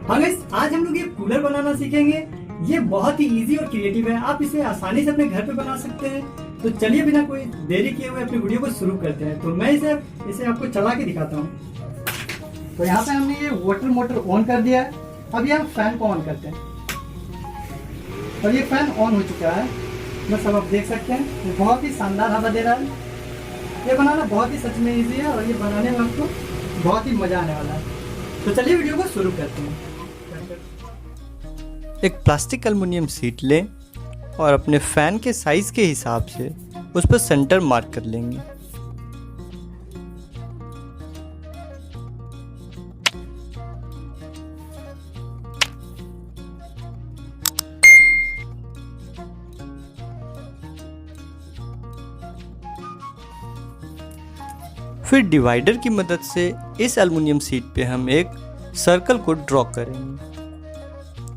हाँ गाइस, आज हम लोग ये कूलर बनाना सीखेंगे। ये बहुत ही इजी और क्रिएटिव है, आप इसे आसानी से अपने घर पे बना सकते हैं। तो चलिए बिना कोई देरी किए हुए अपनी वीडियो को शुरू करते हैं। तो मैं इसे आपको चला के दिखाता हूँ। तो यहाँ पे हमने ये वाटर मोटर ऑन कर दिया है। अब ये हम फैन को ऑन करते हैं और ये फैन ऑन हो चुका है। बस अब आप देख सकते हैं ये बहुत ही शानदार हवा दे रहा है। ये बनाना बहुत ही सच में इजी है और ये बनाने में आपको बहुत ही मजा आने वाला है। तो चलिए वीडियो को शुरू करते हैं। एक प्लास्टिक एल्युमिनियम शीट लें और अपने फैन के साइज के हिसाब से उस पर सेंटर मार्क कर लेंगे। फिर डिवाइडर की मदद से इस एल्युमिनियम शीट पे हम एक सर्कल को ड्रॉ करेंगे।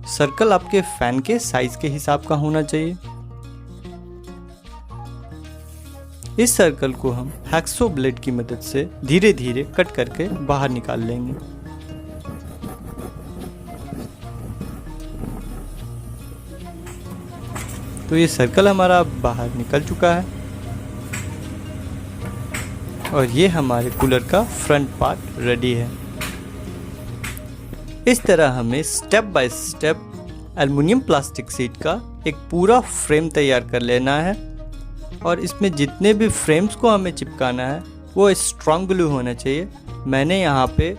सर्कल आपके फैन के साइज के हिसाब का होना चाहिए। इस सर्कल को हम हैक्सो ब्लेड की मदद से धीरे धीरे कट करके बाहर निकाल लेंगे। तो ये सर्कल हमारा बाहर निकल चुका है और ये हमारे कूलर का फ्रंट पार्ट रेडी है। इस तरह हमें step by step aluminium plastic sheet का एक पूरा फ्रेम तैयार कर लेना है और इसमें जितने भी फ्रेम्स को हमें चिपकाना है वो स्ट्रॉन्ग ग्लू होना चाहिए। मैंने यहाँ पे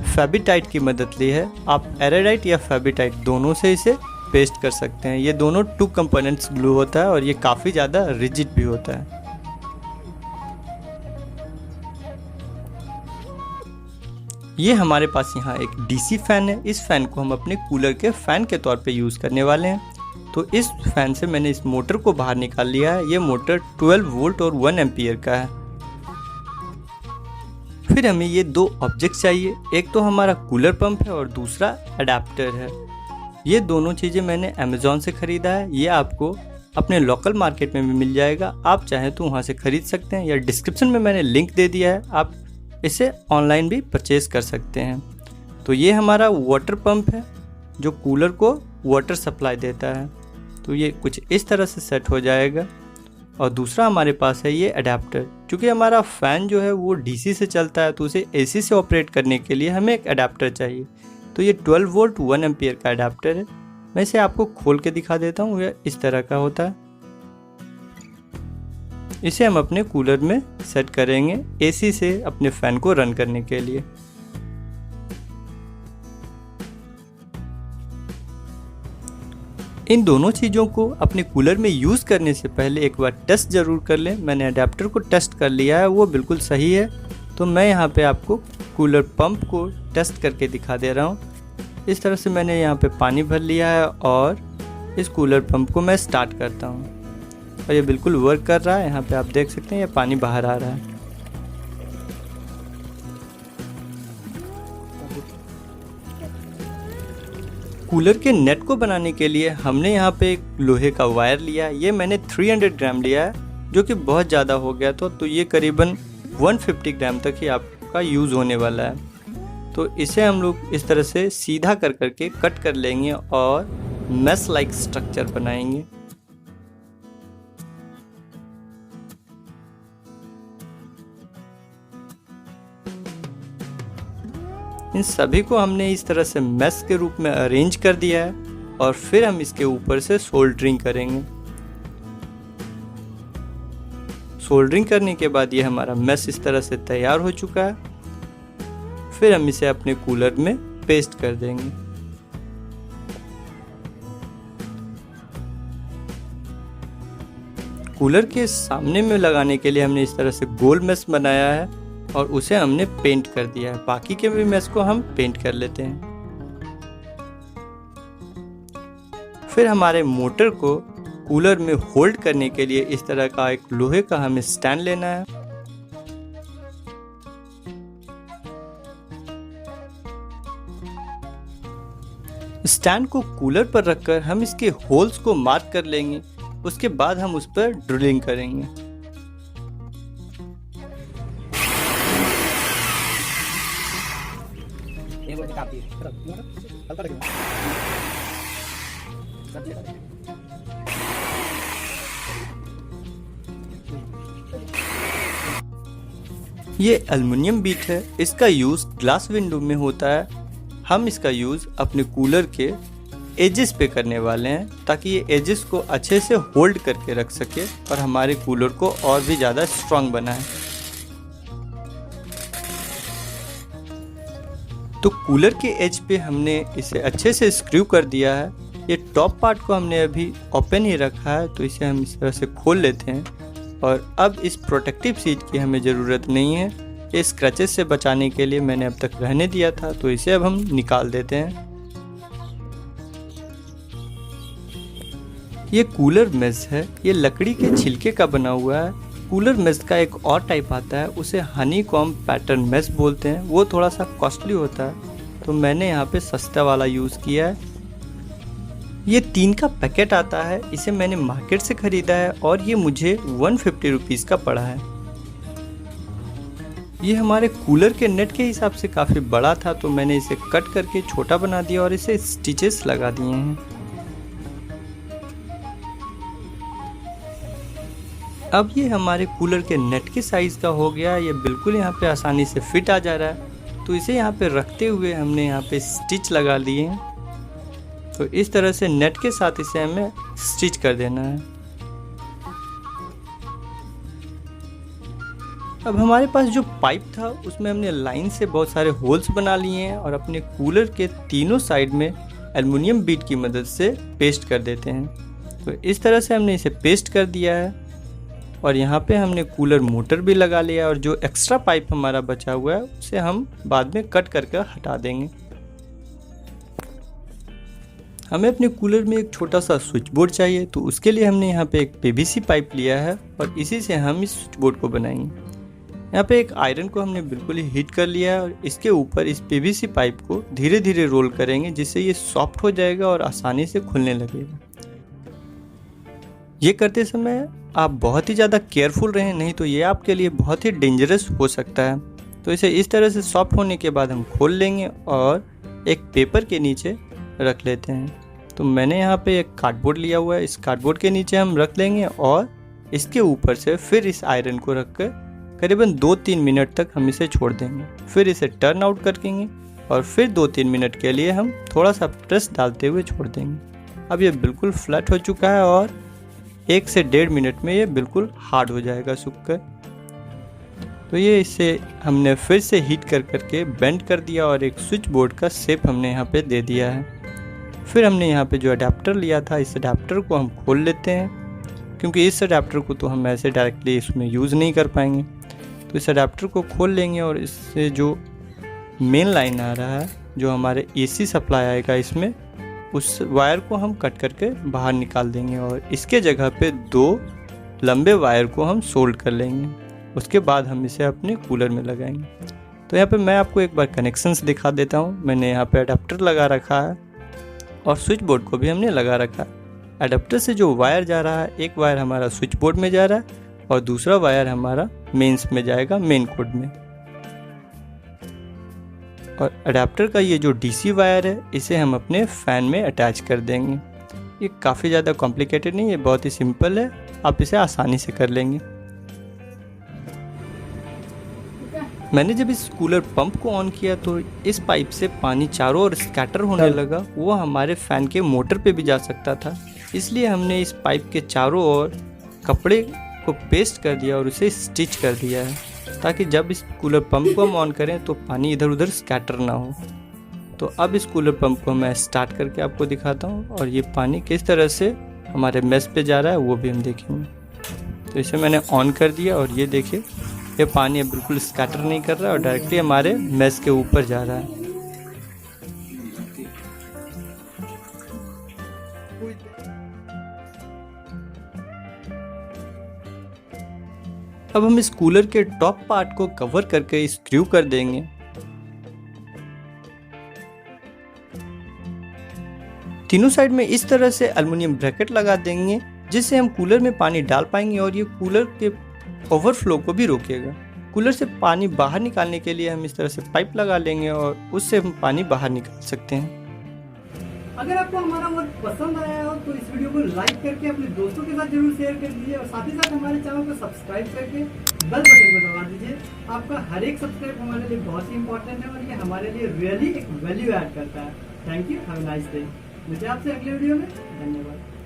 फैबिटाइट की मदद ली है, आप एराडाइट या फैबिटाइट दोनों से इसे पेस्ट कर सकते हैं। ये दोनों 2 कंपोनेंट्स ग्लू होता है और ये काफ़ी ज़्यादा रिजिड भी होता है। ये हमारे पास यहाँ एक डीसी फैन है। इस फैन को हम अपने कूलर के फैन के तौर पे यूज़ करने वाले हैं। तो इस फैन से मैंने इस मोटर को बाहर निकाल लिया है। ये मोटर 12 वोल्ट और 1 एम्पियर का है। फिर हमें ये 2 ऑब्जेक्ट चाहिए, एक तो हमारा कूलर पंप है और दूसरा अडेप्टर है। ये दोनों चीज़ें मैंने अमेज़ॉन से ख़रीदा है। ये आपको अपने लोकल मार्केट में भी मिल जाएगा, आप चाहें तो वहाँ से ख़रीद सकते हैं या डिस्क्रिप्शन में मैंने लिंक दे दिया है, आप इसे ऑनलाइन भी परचेज कर सकते हैं। तो ये हमारा वाटर पंप है जो कूलर को वाटर सप्लाई देता है। तो ये कुछ इस तरह से सेट हो जाएगा। और दूसरा हमारे पास है ये अडेप्टर। क्योंकि हमारा फ़ैन जो है वो डीसी से चलता है तो उसे एसी से ऑपरेट करने के लिए हमें एक अडेप्टर चाहिए। तो ये 12 वोल्ट 1 एम्पियर का अडेप्टर है। मैं इसे आपको खोल के दिखा देता हूँ। यह इस तरह का होता है। इसे हम अपने कूलर में सेट करेंगे एसी से अपने फैन को रन करने के लिए। इन दोनों चीज़ों को अपने कूलर में यूज़ करने से पहले एक बार टेस्ट ज़रूर कर लें। मैंने अडेप्टर को टेस्ट कर लिया है, वो बिल्कुल सही है। तो मैं यहाँ पे आपको कूलर पंप को टेस्ट करके दिखा दे रहा हूँ। इस तरह से मैंने यहाँ पे पानी भर लिया है और इस कूलर पंप को मैं स्टार्ट करता हूँ और ये बिल्कुल वर्क कर रहा है। यहाँ पे आप देख सकते हैं ये पानी बाहर आ रहा है। कूलर के नेट को बनाने के लिए हमने यहाँ पे एक लोहे का वायर लिया। ये मैंने 300 ग्राम लिया है जो कि बहुत ज़्यादा हो गया तो ये करीबन 150 ग्राम तक ही आपका यूज़ होने वाला है। तो इसे हम लोग इस तरह से सीधा कर करके कट कर लेंगे और मैश लाइक स्ट्रक्चर बनाएंगे। इन सभी को हमने इस तरह से मैश के रूप में अरेंज कर दिया है और फिर हम इसके ऊपर से सोल्डरिंग करेंगे। सोल्डरिंग करने के बाद ये हमारा मैश इस तरह से तैयार हो चुका है। फिर हम इसे अपने कूलर में पेस्ट कर देंगे। कूलर के सामने में लगाने के लिए हमने इस तरह से गोल मैश बनाया है और उसे हमने पेंट कर दिया है। बाकी के भी मैश को हम पेंट कर लेते हैं। फिर हमारे मोटर को कूलर में होल्ड करने के लिए इस तरह का एक लोहे का हमें स्टैंड लेना है। स्टैंड को कूलर पर रखकर हम इसके होल्स को मार्क कर लेंगे। उसके बाद हम उस पर ड्रिलिंग करेंगे। ये एल्युमिनियम बीट है, इसका यूज़ ग्लास विंडो में होता है। हम इसका यूज़ अपने कूलर के एजेस पे करने वाले हैं ताकि ये एजेस को अच्छे से होल्ड करके रख सके और हमारे कूलर को और भी ज़्यादा स्ट्रॉन्ग बनाए। तो कूलर के एज पे हमने इसे अच्छे से स्क्रू कर दिया है। ये टॉप पार्ट को हमने अभी ओपन ही रखा है, तो इसे हम इस तरह से खोल लेते हैं। और अब इस प्रोटेक्टिव सीट की हमें ज़रूरत नहीं है, ये स्क्रैचेस से बचाने के लिए मैंने अब तक रहने दिया था, तो इसे अब हम निकाल देते हैं। ये कूलर मेश है, ये लकड़ी के छिलके का बना हुआ है। कूलर मेश का एक और टाइप आता है, उसे हनीकॉम्ब पैटर्न मेश बोलते हैं। वो थोड़ा सा कॉस्टली होता है, तो मैंने यहाँ पे सस्ता वाला यूज़ किया है। ये 3 का पैकेट आता है, इसे मैंने मार्केट से ख़रीदा है और ये मुझे 150 रुपीज़ का पड़ा है। ये हमारे कूलर के नेट के हिसाब से काफ़ी बड़ा था, तो मैंने इसे कट करके छोटा बना दिया और इसे स्टिचेस लगा दिए हैं। अब ये हमारे कूलर के नेट के साइज़ का हो गया। ये बिल्कुल यहाँ पे आसानी से फिट आ जा रहा है, तो इसे यहाँ पे रखते हुए हमने यहाँ पे स्टिच लगा लिए हैं। तो इस तरह से नेट के साथ इसे हमें स्टिच कर देना है। अब हमारे पास जो पाइप था उसमें हमने लाइन से बहुत सारे होल्स बना लिए हैं और अपने कूलर के तीनों साइड में एल्युमिनियम बीट की मदद से पेस्ट कर देते हैं। तो इस तरह से हमने इसे पेस्ट कर दिया है और यहाँ पे हमने कूलर मोटर भी लगा लिया और जो एक्स्ट्रा पाइप हमारा बचा हुआ है उसे हम बाद में कट करके हटा देंगे। हमें अपने कूलर में एक छोटा सा स्विच बोर्ड चाहिए, तो उसके लिए हमने यहाँ पे एक पीवीसी पाइप लिया है और इसी से हम इस स्विच बोर्ड को बनाएंगे। यहाँ पे एक आयरन को हमने बिल्कुल ही हीट कर लिया है और इसके ऊपर इस पीवीसी पाइप को धीरे धीरे रोल करेंगे, जिससे ये सॉफ्ट हो जाएगा और आसानी से खुलने लगेगा। ये करते समय आप बहुत ही ज़्यादा केयरफुल रहें, नहीं तो ये आपके लिए बहुत ही डेंजरस हो सकता है। तो इसे इस तरह से सॉफ्ट होने के बाद हम खोल लेंगे और एक पेपर के नीचे रख लेते हैं। तो मैंने यहाँ पे एक कार्डबोर्ड लिया हुआ है, इस कार्डबोर्ड के नीचे हम रख लेंगे और इसके ऊपर से फिर इस आयरन को रख कर करीबन 2-3 मिनट तक हम इसे छोड़ देंगे। फिर इसे टर्न आउट करेंगे और फिर 2-3 मिनट के लिए हम थोड़ा सा प्रेस डालते हुए छोड़ देंगे। अब ये बिल्कुल फ्लैट हो चुका है और 1 से 1.5 मिनट में ये बिल्कुल हार्ड हो जाएगा सूख कर। तो ये इसे हमने फिर से हीट कर करके बेंड कर दिया और एक स्विच बोर्ड का शेप हमने यहाँ पे दे दिया है। फिर हमने यहाँ पे जो अडेप्टर लिया था, इस अडेप्टर को हम खोल लेते हैं, क्योंकि इस अडेप्टर को तो हम ऐसे डायरेक्टली इसमें यूज़ नहीं कर पाएंगे। तो इस अडेप्टर को खोल लेंगे और इससे जो मेन लाइन आ रहा है, जो हमारे एसी सप्लाई आएगा इसमें, उस वायर को हम कट करके बाहर निकाल देंगे और इसके जगह पे 2 लंबे वायर को हम सोल्ड कर लेंगे। उसके बाद हम इसे अपने कूलर में लगाएंगे। तो यहाँ पे मैं आपको एक बार कनेक्शंस दिखा देता हूँ। मैंने यहाँ पे अडेप्टर लगा रखा है और स्विच बोर्ड को भी हमने लगा रखा है। अडेप्टर से जो वायर जा रहा है, एक वायर हमारा स्विच बोर्ड में जा रहा है और दूसरा वायर हमारा मेंस में जाएगा, मेन कोड में। और अडेप्टर का ये जो डीसी वायर है, इसे हम अपने फ़ैन में अटैच कर देंगे। ये काफ़ी ज़्यादा कॉम्प्लिकेटेड नहीं, ये बहुत ही सिंपल है, आप इसे आसानी से कर लेंगे। मैंने जब इस कूलर पंप को ऑन किया तो इस पाइप से पानी चारों ओर स्कैटर होने लगा। वो हमारे फ़ैन के मोटर पे भी जा सकता था, इसलिए हमने इस पाइप के चारों ओर कपड़े को पेस्ट कर दिया और उसे स्टिच कर दिया है, ताकि जब इस कूलर पंप को हम ऑन करें तो पानी इधर उधर स्कैटर ना हो। तो अब इस कूलर पंप को मैं स्टार्ट करके आपको दिखाता हूँ और ये पानी किस तरह से हमारे मेस पे जा रहा है वो भी हम देखेंगे। तो इसे मैंने ऑन कर दिया और ये देखिए, ये पानी अब बिल्कुल स्कैटर नहीं कर रहा है और डायरेक्टली हमारे मेस के ऊपर जा रहा है। अब हम इस कूलर के टॉप पार्ट को कवर करके स्क्रू कर देंगे। तीनों साइड में इस तरह से एल्युमिनियम ब्रैकेट लगा देंगे, जिससे हम कूलर में पानी डाल पाएंगे और ये कूलर के ओवरफ्लो को भी रोकेगा। कूलर से पानी बाहर निकालने के लिए हम इस तरह से पाइप लगा लेंगे और उससे हम पानी बाहर निकाल सकते हैं। अगर आपको हमारा वर्क पसंद आया हो तो इस वीडियो को लाइक करके अपने दोस्तों के साथ जरूर शेयर कर दीजिए और साथ ही साथ हमारे चैनल को सब्सक्राइब करके बेल बटन को दबा दीजिए। आपका हर एक सब्सक्राइब हमारे लिए बहुत ही इंपॉर्टेंट है और ये हमारे लिए रियली एक वैल्यू ऐड करता है। Thank you, have a nice day. मिलते हैं आपसे अगले वीडियो में। धन्यवाद।